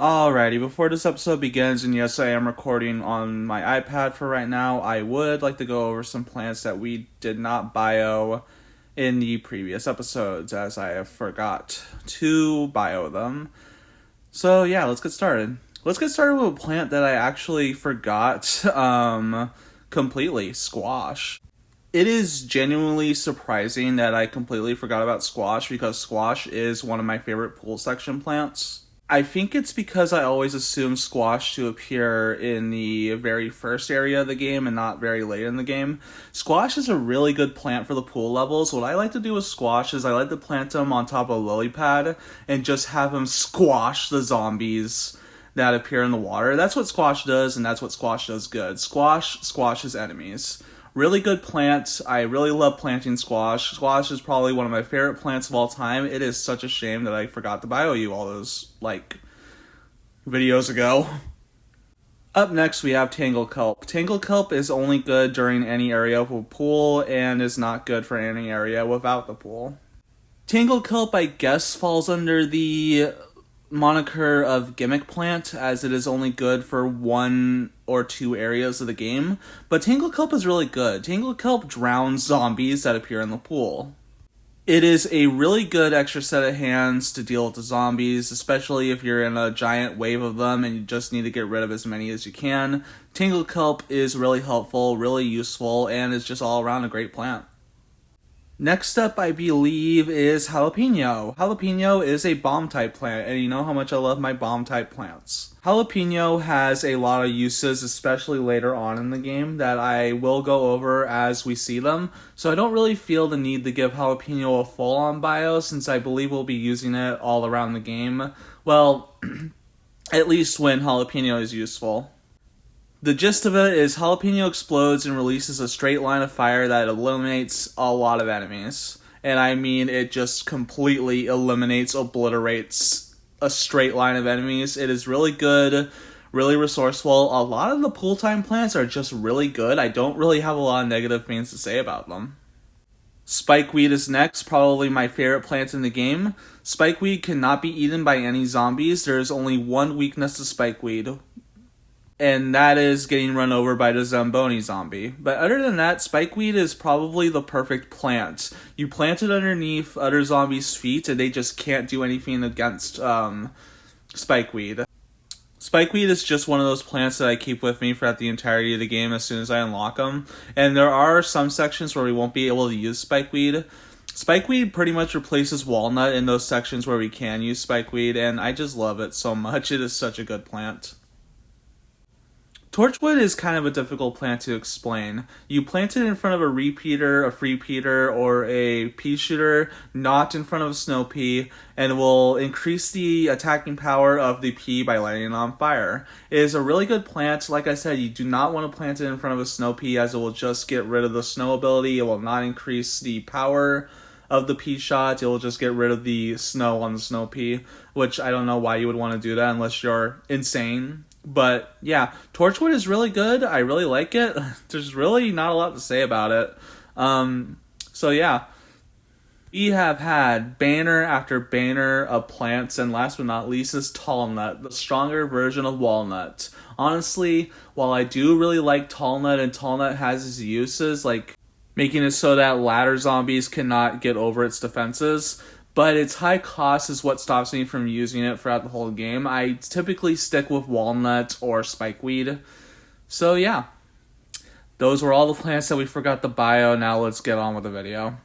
Alrighty, before this episode begins, and yes, I am recording on my iPad for right now, I would like to go over some plants that we did not bio in the previous episodes, as I have forgot to bio them. So yeah, let's get started. Let's get started with a plant that I actually forgot completely, squash. It is genuinely surprising that I completely forgot about squash because squash is one of my favorite pool section plants. I think it's because I always assume squash to appear in the very first area of the game and not very late in the game. Squash is a really good plant for the pool levels. What I like to do with squash is I like to plant them on top of lily pad and just have them squash the zombies that appear in the water. That's what squash does, and that's what squash does good. Squash squashes enemies. Really good plant. I really love planting squash. Squash is probably one of my favorite plants of all time. It is such a shame that I forgot to bio you all those, videos ago. Up next, we have Tangle Kelp. Tangle Kelp is only good during any area of a pool and is not good for any area without the pool. Tangle Kelp, I guess, falls under the moniker of gimmick plant, as it is only good for one or two areas of the game, but Tangle Kelp is really good. Tangle Kelp drowns zombies that appear in the pool. It is a really good extra set of hands to deal with the zombies, especially if you're in a giant wave of them and you just need to get rid of as many as you can. Tangle Kelp is really helpful, really useful, and is just all around a great plant. Next up, I believe, is jalapeno. Jalapeno is a bomb-type plant, and you know how much I love my bomb-type plants. Jalapeno has a lot of uses, especially later on in the game, that I will go over as we see them, so I don't really feel the need to give jalapeno a full-on bio, since I believe we'll be using it all around the game. Well, at least when jalapeno is useful. The gist of it is jalapeno explodes and releases a straight line of fire that eliminates a lot of enemies. And I mean, it just completely eliminates, obliterates a straight line of enemies. It is really good, really resourceful. A lot of the pool time plants are just really good. I don't really have a lot of negative things to say about them. Spikeweed is next, probably my favorite plant in the game. Spikeweed cannot be eaten by any zombies. There is only one weakness to Spikeweed, and that is getting run over by the Zamboni zombie. But other than that, Spikeweed is probably the perfect plant. You plant it underneath other zombies' feet, and they just can't do anything against Spikeweed. Spikeweed is just one of those plants that I keep with me throughout the entirety of the game as soon as I unlock them. And there are some sections where we won't be able to use Spikeweed. Spikeweed pretty much replaces Walnut in those sections where we can use Spikeweed, and I just love it so much. It is such a good plant. Torchwood is kind of a difficult plant to explain. You plant it in front of a repeater, a free peater, or a pea shooter, not in front of a snow pea, and will increase the attacking power of the pea by lighting it on fire. It is a really good plant. Like I said, you do not want to plant it in front of a snow pea, as it will just get rid of the snow ability. It will not increase the power of the pea shot. It will just get rid of the snow on the snow pea, which I don't know why you would want to do that unless you're insane. But yeah, Torchwood is really good. I really like it. There's really not a lot to say about it. So yeah, we have had banner after banner of plants, and last but not least is Tallnut, the stronger version of Walnut. Honestly, while I do really like Tallnut, and Tallnut has its uses, like making it so that ladder zombies cannot get over its defenses, but its high cost is what stops me from using it throughout the whole game. I typically stick with Walnut or Spikeweed. So yeah, those were all the plants that we forgot the bio. Now let's get on with the video.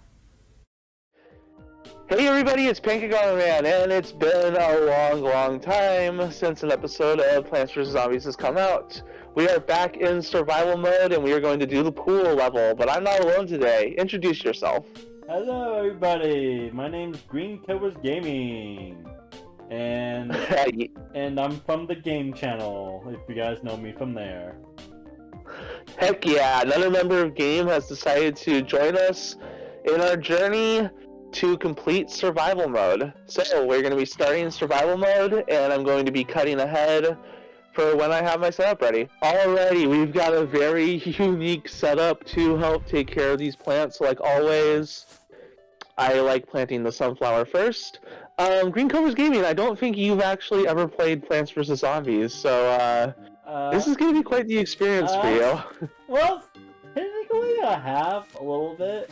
Hey everybody, it's Pancake Man, and it's been a long time since an episode of Plants vs. Zombies has come out. We are back in survival mode, and we are going to do the pool level, but I'm not alone today. Introduce yourself. Hello everybody, my name's Green Cobra Gaming, and I'm from the Game Channel, if you guys know me from there. Heck yeah, another member of Game has decided to join us in our journey to complete survival mode. So we're going to be starting survival mode, and I'm going to be cutting ahead for when I have my setup ready. Alrighty, we've got a very unique setup to help take care of these plants. Like always, I like planting the sunflower first. Green Cobra's Gaming, I don't think you've actually ever played Plants vs. Zombies, so, this is gonna be quite the experience for you. Well, technically I have a little bit.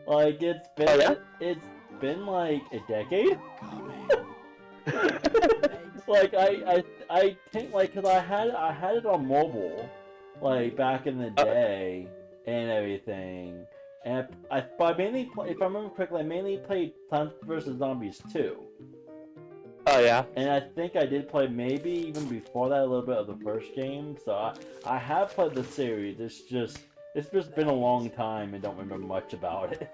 Like, it's been, it's been like a decade. Like, I think, like, cause I had it on mobile, like, back in the day, and everything. And but I mainly, if I remember correctly, I mainly played Plants vs. Zombies 2. Oh yeah. And I think I did play maybe even before that a little bit of the first game. So I have played the series. It's just been a long time and don't remember much about it.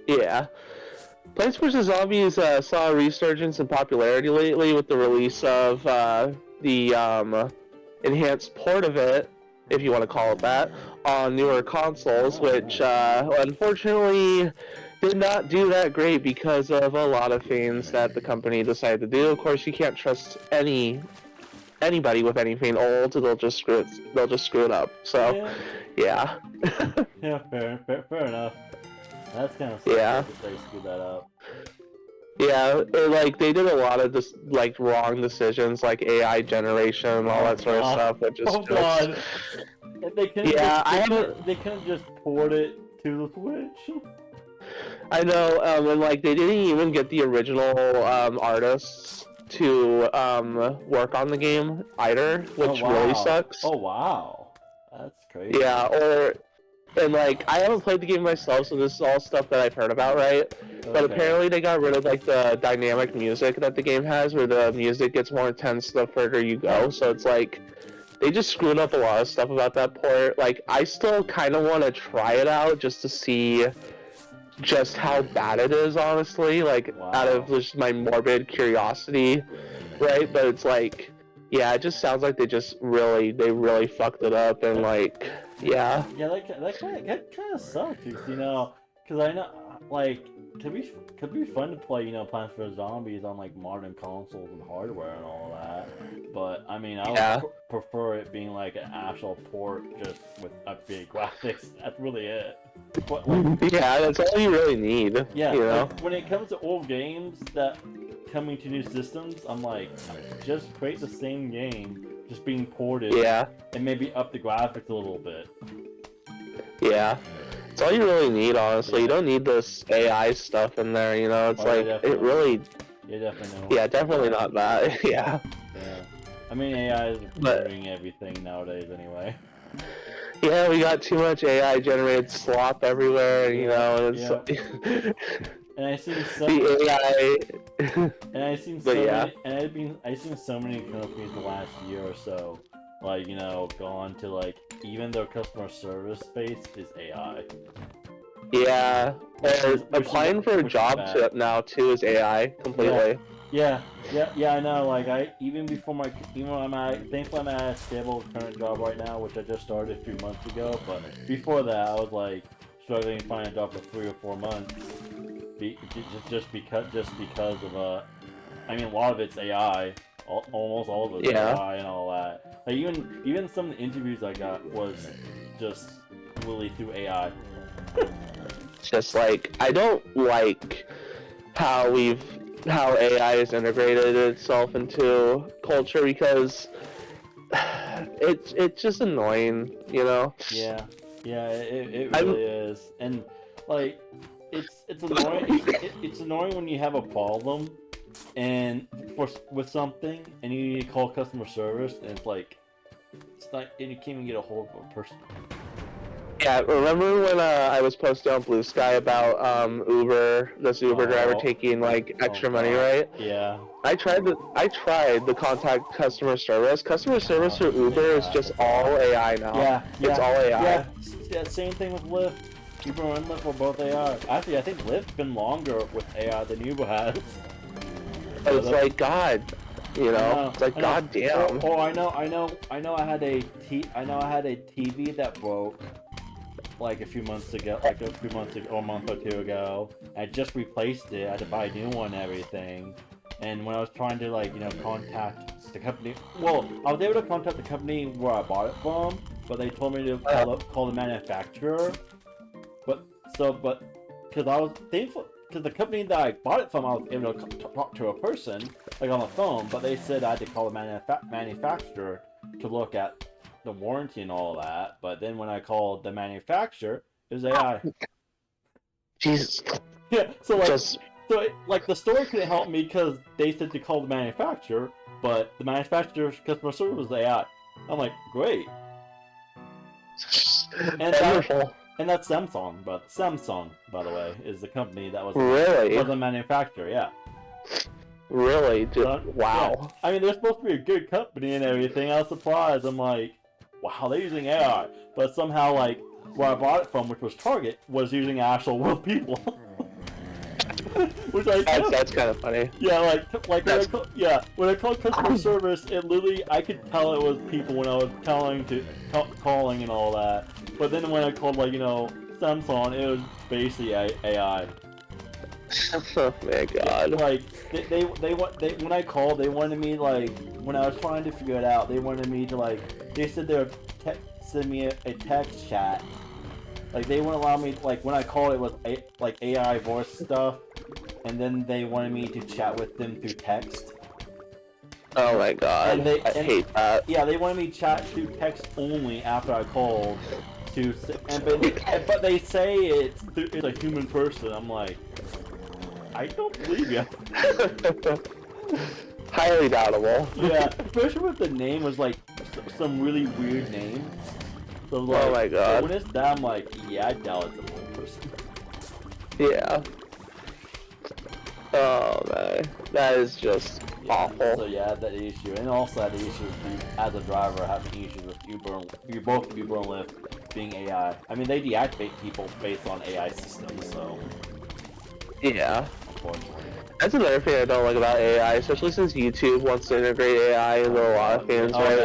Yeah. Plants vs. Zombies saw a resurgence in popularity lately with the release of the enhanced port of it, if you want to call it that, on newer consoles, which unfortunately did not do that great because of a lot of things that the company decided to do. Of course, you can't trust anybody with anything old; they'll just screw it up. So, yeah. Yeah, fair enough. That's kind of yeah. That they screwed that up. Yeah, like they did a lot of this like wrong decisions, like AI generation and all that sort of stuff, which is God. They couldn't they couldn't just port it to the Switch. I know, and like they didn't even get the original artists to work on the game either, which really sucks. Oh wow, that's crazy. Yeah, and like I haven't played the game myself, so this is all stuff that I've heard about, right? Okay. But apparently they got rid of like the dynamic music that the game has, where the music gets more intense the further you go. So it's like they just screwed up a lot of stuff about that port. Like I still kind of want to try it out just to see just how bad it is, honestly, like out of just my morbid curiosity, right? But it's like, yeah, it just sounds like they really fucked it up, and like, yeah. Yeah, that kind of sucks, you know, because I know, like, could be fun to play, you know, Plants vs. Zombies on like modern consoles and hardware and all that. But I mean, I would prefer it being like an actual port just with updated graphics. That's really it. But, like, yeah, that's all you really need. Yeah, you know? Like, when it comes to old games that coming to new systems, I'm like, just create the same game, just being ported. Yeah. And maybe up the graphics a little bit. Yeah. It's all you really need, honestly. Yeah. You don't need this AI stuff in there, you know? It's like, it really... Yeah, definitely. Yeah, definitely not that. Yeah. Yeah. I mean, AI is doing everything nowadays anyway. Yeah, we got too much AI-generated slop everywhere, you know, and it's... And I've seen so the AI... and I've seen so many, and I've seen so many companies the last year or so, like, you know, gone to, like, even their customer service space is AI. Yeah, and applying for a job now too is AI completely. Yeah, I know. Like thankfully I'm at a stable current job right now, which I just started a few months ago. But before that, I was like struggling to find a job for 3 or 4 months, just because of I mean, a lot of it's AI. Almost all of it's AI and all that. Like even some of the interviews I got was just really through AI. Just like, I don't like how AI has integrated itself into culture, because it's just annoying, you know? Yeah, it really is. And like, it's annoying. It's annoying when you have a problem and with something and you need to call customer service, and it's not, and you can't even get a hold of a person. Yeah, remember when I was posting on Blue Sky about this Uber driver taking like extra money, right? Yeah. I tried the contact customer service. Customer service for Uber is just all AI now. Yeah, it's all AI. Yeah, same thing with Lyft. Uber and Lyft were both AI. Actually, I think Lyft's been longer with AI than Uber has. It's like, God, you know, it's like, God damn. Oh, I know. I had a TV that broke like a few months ago, or a month or two ago. I just replaced it. I had to buy a new one and everything. And when I was trying to, like, you know, contact the company, well, I was able to contact the company where I bought it from, but they told me to call the manufacturer. Because I was because the company that I bought it from, I was able to talk to a person like on the phone, but they said I had to call the manufacturer to look at the warranty and all that. But then when I called the manufacturer, it was AI. Jesus. Yeah, so like, Just like the store couldn't help me because they said to call the manufacturer, but the manufacturer's customer service was AI. I'm like, great. wonderful. And that's Samsung, by the way, is the company that was Really? was the manufacturer. Yeah. Really? Wow. Yeah. I mean, they're supposed to be a good company and everything. I was surprised. I'm like, wow, they're using AI, but somehow like where I bought it from, which was Target, was using actual real people. Which That's kind of funny. Yeah, like when I called customer service, it literally I could tell it was people when I was calling and all that. But then when I called Samsung, it was basically AI. Oh my god. Like they when I called, they wanted me when I was trying to figure it out, they wanted me to they said they would send me a text chat. Like they wouldn't allow me when I called it was AI voice stuff, and then they wanted me to chat with them through text. Oh my god, I hate that. Yeah, they wanted me to chat through text only after I called. But they say it's a human person. I'm like, I don't believe you. Highly doubtable. Yeah, especially if the name was some really weird name. So, oh my god. When it's that, I'm like, yeah, I doubt it's a real person. Yeah. Oh man, that is just awful. So yeah, that issue, and also had the issue with as a driver having issues with both Uber and Lyft being AI. I mean, they deactivate people based on AI systems, so yeah. Unfortunately. That's another thing I don't like about AI, especially since YouTube wants to integrate AI into a lot of things, right?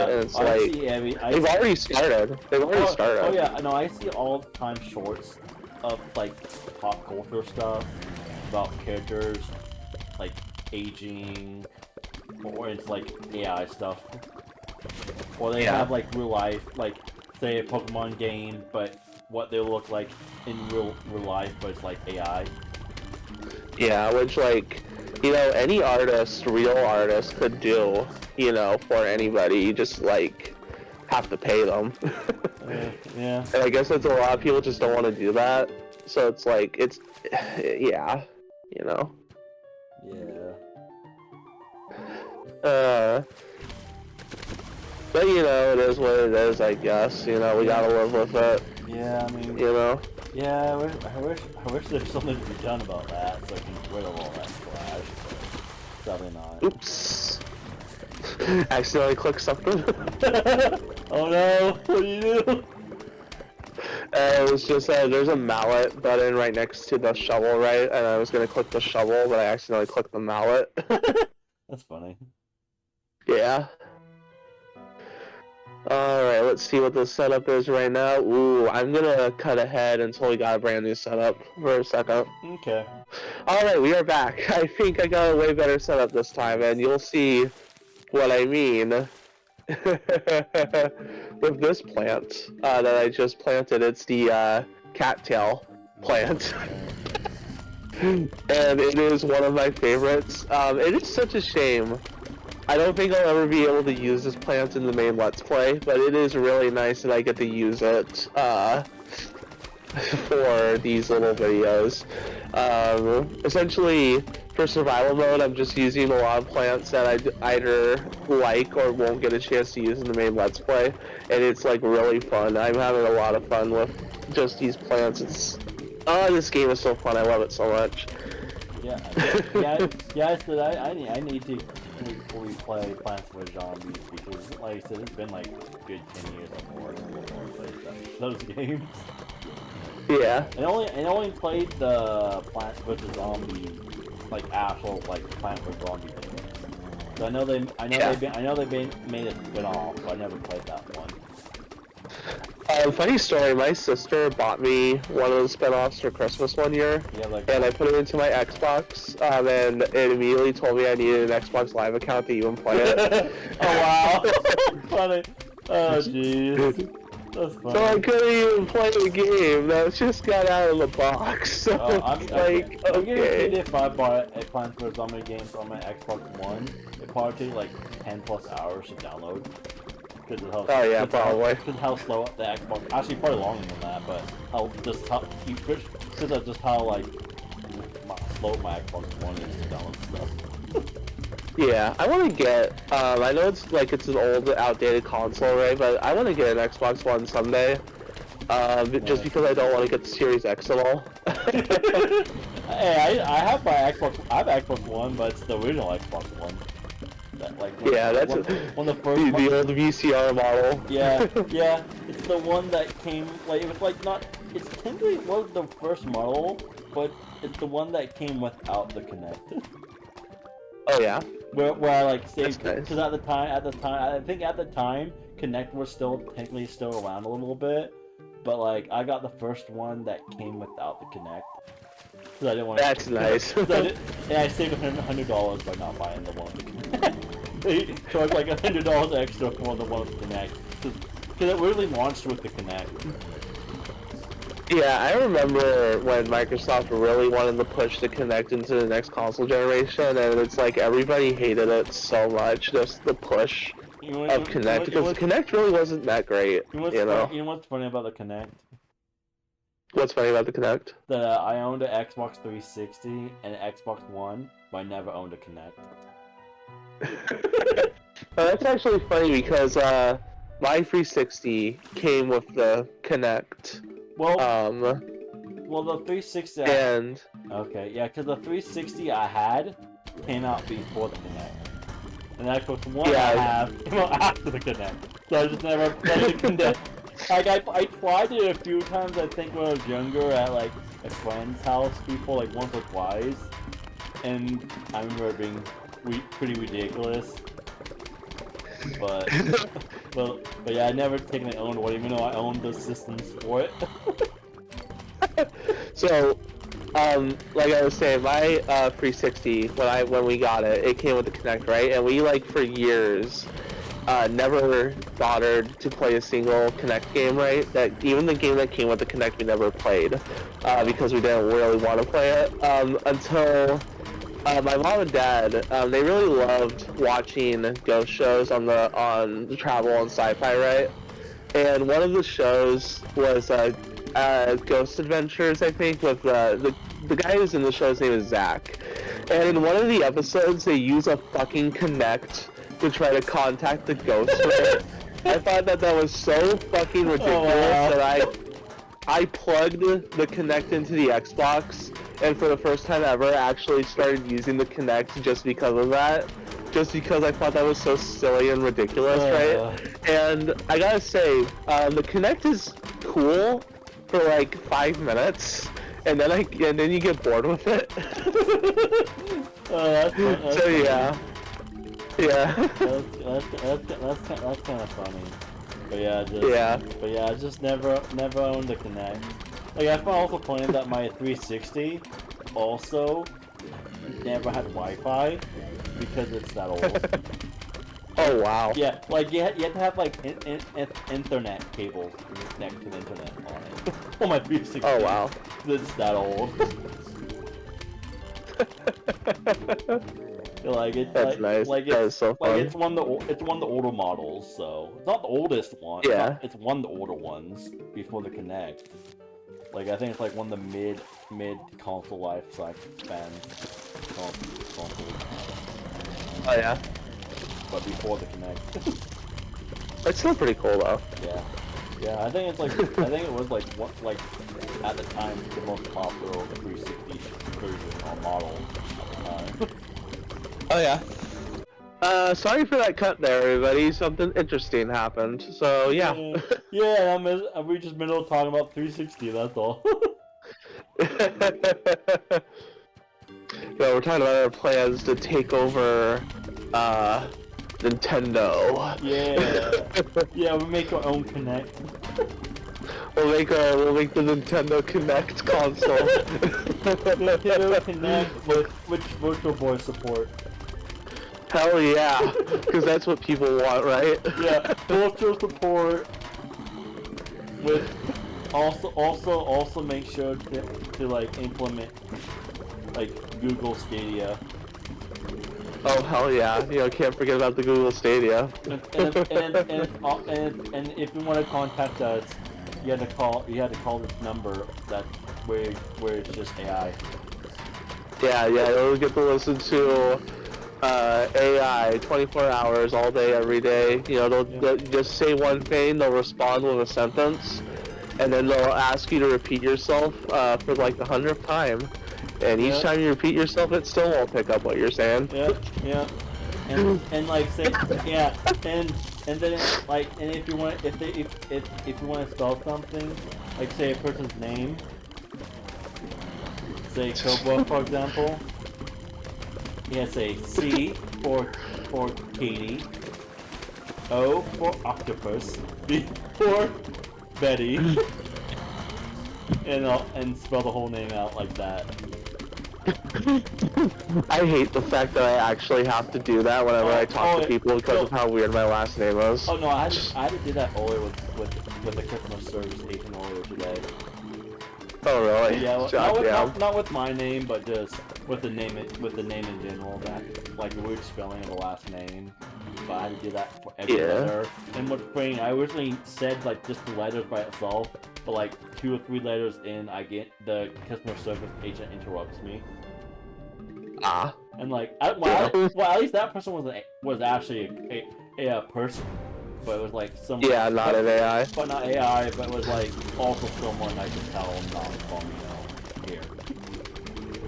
Yeah. And it's they've already started. Oh yeah, no, I see all the time shorts of pop culture stuff about characters aging, or it's AI stuff, or they have real life, say a Pokemon game, but what they look like in real life, but it's AI. Yeah, which any artist, real artist could do, for anybody. You just have to pay them. Yeah. And I guess that's a lot of people just don't want to do that. So it's yeah, Yeah. But it is what it is, I guess. We gotta live with it. Yeah, I mean. Yeah, I wish there was something to be done about that, so I can get rid of all that trash. Probably not. Oops. Accidentally clicked something. Oh no! What do you do? It was just there's a mallet button right next to the shovel, right? And I was gonna click the shovel, but I accidentally clicked the mallet. That's funny. Yeah. Alright, let's see what the setup is right now. Ooh, I'm gonna cut ahead until we got a brand new setup for a second. Okay. Alright, we are back. I think I got a way better setup this time, and you'll see what I mean. With this plant that I just planted. It's the cattail plant. And it is one of my favorites. It is such a shame. I don't think I'll ever be able to use this plant in the main Let's Play, but it is really nice that I get to use it for these little videos. Essentially, for survival mode, I'm just using a lot of plants that I either like or won't get a chance to use in the main Let's Play, and it's really fun. I'm having a lot of fun with just these plants. This game is so fun. I love it so much. Yeah. I need to fully play Plants vs Zombies because, like I said, it's been good 10 years or more since I played those games. Yeah. I only played the Plants vs Zombies actual Plants vs Zombie games. So I know they made a spin-off, but I never played that one. Funny story, my sister bought me one of the spin-offs for Christmas one year, and I put it into my Xbox, and it immediately told me I needed an Xbox Live account to even play it. Oh wow! Funny. Oh jeez. That's funny. So I couldn't even play the game. That just got out of the box. So it's like, I'm guaranteed okay. if I bought a Plants vs. Zombies games on my Xbox One, it probably take like 10 plus hours to download. Because of how, Oh yeah, probably. Because how slow the Xbox, actually probably longer than that, but how just how you switch because of just how like slow my Xbox One is to download stuff. Yeah, I want to get. I know it's like it's an old, outdated console, right? But I want to get an Xbox One someday. Just because I don't want to get the Series X at all. Hey, I have my Xbox. I have Xbox One, but it's the original Xbox One. That, like, Yeah, that's one of the first. The old VCR model. Yeah, yeah, it's the one that came like it was like not. It's technically was the first model, but it's the one that came without the Kinect. Oh yeah. Where I like saved That's because nice. at the time, I think at the time, Kinect was still technically still around a little bit, but like I got the first one that came without the Kinect. Cause I didn't want. That's nice. And I saved $100 by not buying the one with the Kinect. They charged like $100 extra for the one with the Kinect, because it really launched with the Kinect. Yeah, I remember when Microsoft really wanted to push the Kinect into the next console generation, and it's like everybody hated it so much, just the push of Kinect, because the Kinect really wasn't that great, you know? You know what's funny about the Kinect? What's funny about the Kinect? That I owned an Xbox 360 and an Xbox One, but I never owned a Kinect. That's actually funny because my 360 came with the Kinect. Well, well, the 360. And Okay, yeah, because the 360 I had came out before the Kinect, and the Xbox One I have came out after the Kinect. So I just never played the Kinect. Like I tried it a few times. I think when I was younger at like a friend's house before, like once or twice, and I remember it being pretty ridiculous. But, but yeah, I never technically owned one, even though I owned the systems for it. So, like I was saying, my 360 when we got it, it came with the Kinect, right? And we like for years never bothered to play a single Kinect game, right? That even the game that came with the Kinect we never played because we didn't really want to play it until. My mom and dad, they really loved watching ghost shows on the Travel and Sci-Fi, right? And one of the shows was Ghost Adventures, I think, with the guy who's in the show's name is Zach. And in one of the episodes, they use a fucking Kinect to try to contact the ghost. Right? I thought that was so fucking ridiculous that I plugged the Kinect into the Xbox. And for the first time ever, I actually started using the Kinect just because of that. Just because I thought that was so silly and ridiculous, right? And I gotta say, the Kinect is cool for like 5 minutes, and then you get bored with it. That's so yeah. That's kind of funny. But yeah, I just never owned a Kinect. Like I found also funny that my 360 also never had Wi-Fi because it's that old. Oh wow. Yeah, like you had to have like internet cables connected to the internet on it. On my 360. Oh wow. It's that old. Like it's That's nice. Like that is so fun. Like it's one of the older models, so it's not the oldest one. Yeah. It's one of the older ones before the Kinect. Like I think it's like one of the mid console life spans console. Oh yeah. But before the Kinect. It's still pretty cool though. Yeah. Yeah, I think it's like I think it was like at the time the most popular 360 version or model at the time. Oh yeah. Sorry for that cut there, everybody. Something interesting happened. So yeah. Yeah, we just been talking about 360. That's all. No, we're talking about our plans to take over Nintendo. Yeah. Yeah, we make our own Kinect. We'll make the Nintendo Kinect console. Nintendo Kinect with Virtual Boy support. Hell yeah, because that's what people want, right? Yeah, virtual support, with also make sure to like implement like Google Stadia. Oh hell yeah! Can't forget about the Google Stadia. And if you want to contact us, you had to call this number that's where it's just AI. Yeah, you'll get to listen to AI 24 hours all day, every day. They'll just say one thing, they'll respond with a sentence, and then they'll ask you to repeat yourself for like the 100th time. And each time you repeat yourself, it still won't pick up what you're saying. Yeah. And like say and then like if you want if you want to spell something, like say a person's name, say Cobra for example, say C for Katie, O for octopus, B for Betty, and spell the whole name out like that. I hate the fact that I actually have to do that whenever I talk to people because of how weird my last name is. Oh no, I had to do that earlier with the customer service agent earlier today. Oh really? Yeah, not with my name, but just with the name in general. That like the weird spelling of the last name. But I had to do that for every letter. And what's funny, I originally said like just the letters by itself, but like 2 or 3 letters in, I get the customer service agent interrupts me. And like, at least that person was actually a person, but it was like someone. Yeah, not an AI. But not AI, but it was like also someone I could tell not from here,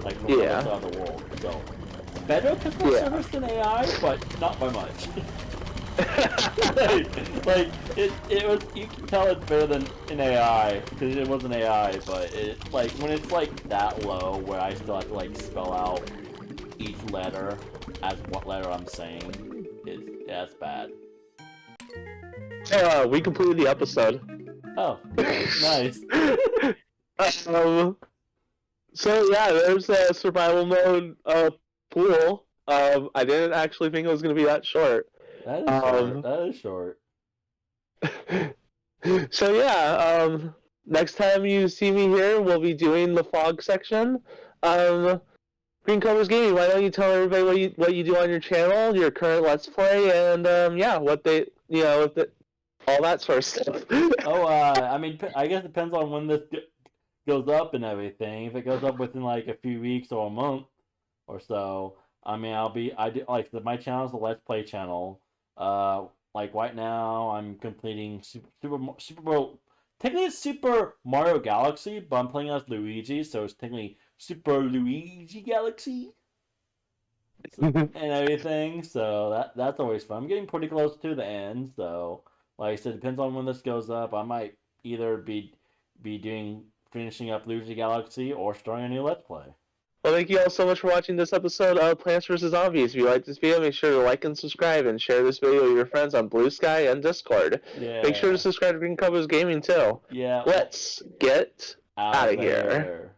like from the other side of the world. So better customer service than AI, but not by much. like it was, you can tell it's better than an AI because it was an AI, but it like when it's like that low where I still have to like spell out each letter as what letter I'm saying, that's bad. We completed the episode. Oh, nice. So yeah, there's a survival mode pool. I didn't actually think it was gonna be that short. That is short. So yeah, next time you see me here, we'll be doing the fog section. Green Cobra's Gaming. Why don't you tell everybody what you do on your channel, your current Let's Play, and what they all that sort of stuff. I mean, I guess it depends on when this goes up and everything. If it goes up within like a few weeks or a month or so, I mean, my channel is the Let's Play channel. Like right now, I'm completing technically it's Super Mario Galaxy, but I'm playing as Luigi, so it's technically Super Luigi Galaxy and everything. So that's always fun. I'm getting pretty close to the end. So like I said, depends on when this goes up. I might either be finishing up Luigi Galaxy or starting a new Let's Play. Well, thank you all so much for watching this episode of Plants vs. Zombies. If you like this video, make sure to like and subscribe, and share this video with your friends on Blue Sky and Discord. Yeah. Make sure to subscribe to Green Cobra's Gaming too. Yeah. Let's get out of here.